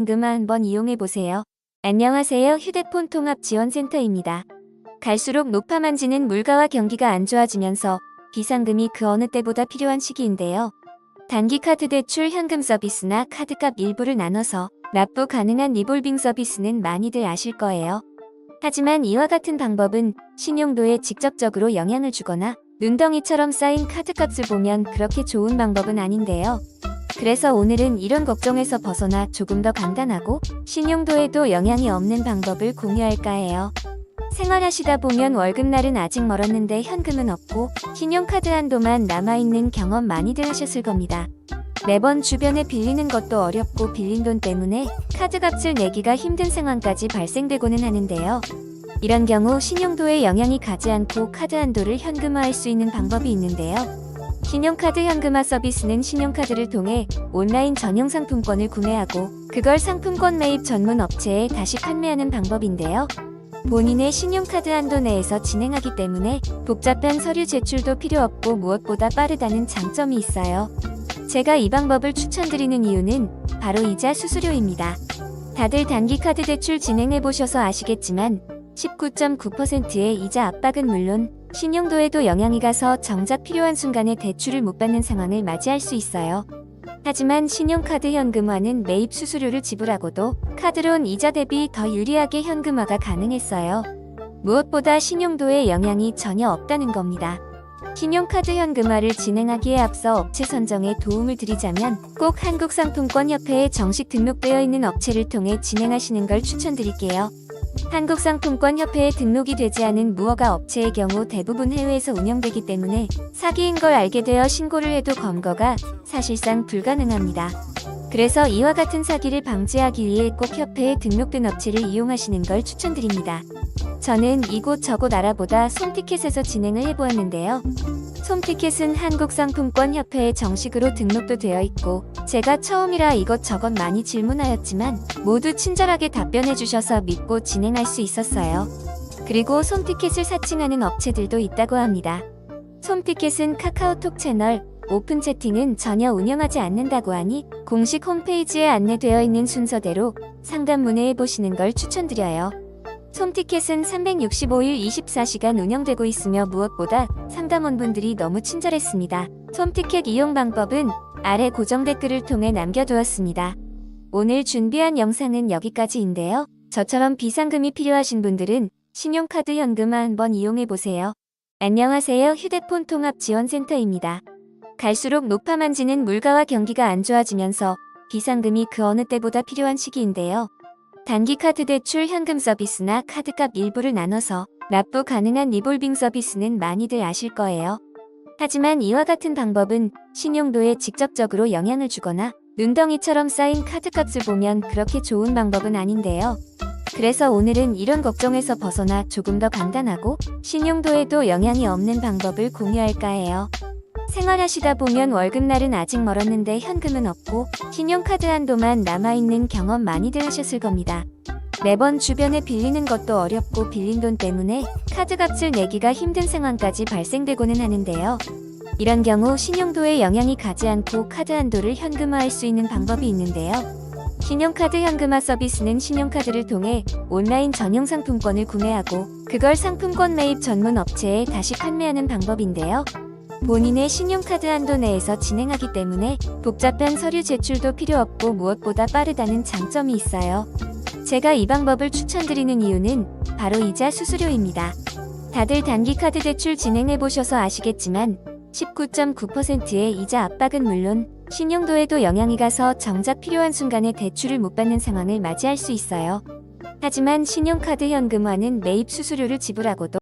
현금화 한번 이용해보세요. 안녕하세요. 휴대폰 통합지원센터입니다. 갈수록 높아만지는 물가와 경기가 안 좋아지면서 비상금이 그 어느 때보다 필요한 시기인데요. 단기 카드 대출 현금 서비스나 카드값 일부를 나눠서 납부 가능한 리볼빙 서비스는 많이들 아실 거예요. 하지만 이와 같은 방법은 신용도에 직접적으로 영향을 주거나 눈덩이처럼 쌓인 카드값을 보면 그렇게 좋은 방법은 아닌데요. 그래서 오늘은 이런 걱정에서 벗어나 조금 더 간단하고 신용도에도 영향이 없는 방법을 공유할까 해요. 생활하시다 보면 월급날은 아직 멀었는데 현금은 없고 신용카드 한도만 남아있는 경험 많이들 하셨을 겁니다. 매번 주변에 빌리는 것도 어렵고 빌린 돈 때문에 카드값을 내기가 힘든 상황까지 발생되고는 하는데요. 이런 경우 신용도에 영향이 가지 않고 카드 한도를 현금화할 수 있는 방법이 있는데요. 신용카드 현금화 서비스는 신용카드를 통해 온라인 전용 상품권을 구매하고 그걸 상품권 매입 전문 업체에 다시 판매하는 방법인데요. 본인의 신용카드 한도 내에서 진행하기 때문에 복잡한 서류 제출도 필요 없고 무엇보다 빠르다는 장점이 있어요. 제가 이 방법을 추천드리는 이유는 바로 이자 수수료입니다. 다들 단기 카드 대출 진행해보셔서 아시겠지만 19.9%의 이자 압박은 물론 신용도에도 영향이 가서 정작 필요한 순간에 대출을 못 받는 상황을 맞이할 수 있어요. 하지만 신용카드 현금화는 매입 수수료를 지불하고도 카드론 이자 대비 더 유리하게 현금화가 가능했어요. 무엇보다 신용도에 영향이 전혀 없다는 겁니다. 신용카드 현금화를 진행하기에 앞서 업체 선정에 도움을 드리자면 꼭 한국상품권협회에 정식 등록되어 있는 업체를 통해 진행하시는 걸 추천드릴게요. 한국상품권협회에 등록이 되지 않은 무허가 업체의 경우 대부분 해외에서 운영되기 때문에 사기인 걸 알게 되어 신고를 해도 검거가 사실상 불가능합니다. 그래서 이와 같은 사기를 방지하기 위해 꼭 협회에 등록된 업체를 이용하시는 걸 추천드립니다. 저는 이곳 저곳 알아보다 솜티켓에서 진행을 해보았는데요. 솜티켓은 한국상품권협회에 정식으로 등록도 되어 있고 제가 처음이라 이것저것 많이 질문하였지만 모두 친절하게 답변해 주셔서 믿고 진행할 수 있었어요. 그리고 솜티켓을 사칭하는 업체들도 있다고 합니다. 솜티켓은 카카오톡 채널, 오픈 채팅은 전혀 운영하지 않는다고 하니 공식 홈페이지에 안내되어 있는 순서대로 상담 문의해 보시는 걸 추천드려요. 솜티켓은 365일 24시간 운영되고 있으며 무엇보다 상담원분들이 너무 친절했습니다. 솜티켓 이용 방법은 아래 고정 댓글을 통해 남겨두었습니다. 오늘 준비한 영상은 여기까지인데요. 저처럼 비상금이 필요하신 분들은 신용카드 현금화 한번 이용해보세요. 안녕하세요. 휴대폰 통합지원센터입니다. 갈수록 높아만지는 물가와 경기가 안 좋아지면서 비상금이 그 어느 때보다 필요한 시기인데요. 단기 카드 대출 현금 서비스나 카드값 일부를 나눠서 납부 가능한 리볼빙 서비스는 많이들 아실 거예요. 하지만 이와 같은 방법은 신용도에 직접적으로 영향을 주거나 눈덩이처럼 쌓인 카드값을 보면 그렇게 좋은 방법은 아닌데요. 그래서 오늘은 이런 걱정에서 벗어나 조금 더 간단하고 신용도에도 영향이 없는 방법을 공유할까 해요. 생활하시다 보면 월급날은 아직 멀었는데 현금은 없고 신용카드 한도만 남아있는 경험 많이들 하셨을 겁니다. 매번 주변에 빌리는 것도 어렵고 빌린 돈 때문에 카드값을 내기가 힘든 상황까지 발생되고는 하는데요. 이런 경우 신용도에 영향이 가지 않고 카드 한도를 현금화할 수 있는 방법이 있는데요. 신용카드 현금화 서비스는 신용카드를 통해 온라인 전용 상품권을 구매하고 그걸 상품권 매입 전문 업체에 다시 판매하는 방법인데요. 본인의 신용카드 한도 내에서 진행하기 때문에 복잡한 서류 제출도 필요 없고 무엇보다 빠르다는 장점이 있어요. 제가 이 방법을 추천드리는 이유는 바로 이자 수수료입니다. 다들 단기 카드 대출 진행해보셔서 아시겠지만 19.9%의 이자 압박은 물론 신용도에도 영향이 가서 정작 필요한 순간에 대출을 못 받는 상황을 맞이할 수 있어요. 하지만 신용카드 현금화는 매입 수수료를 지불하고도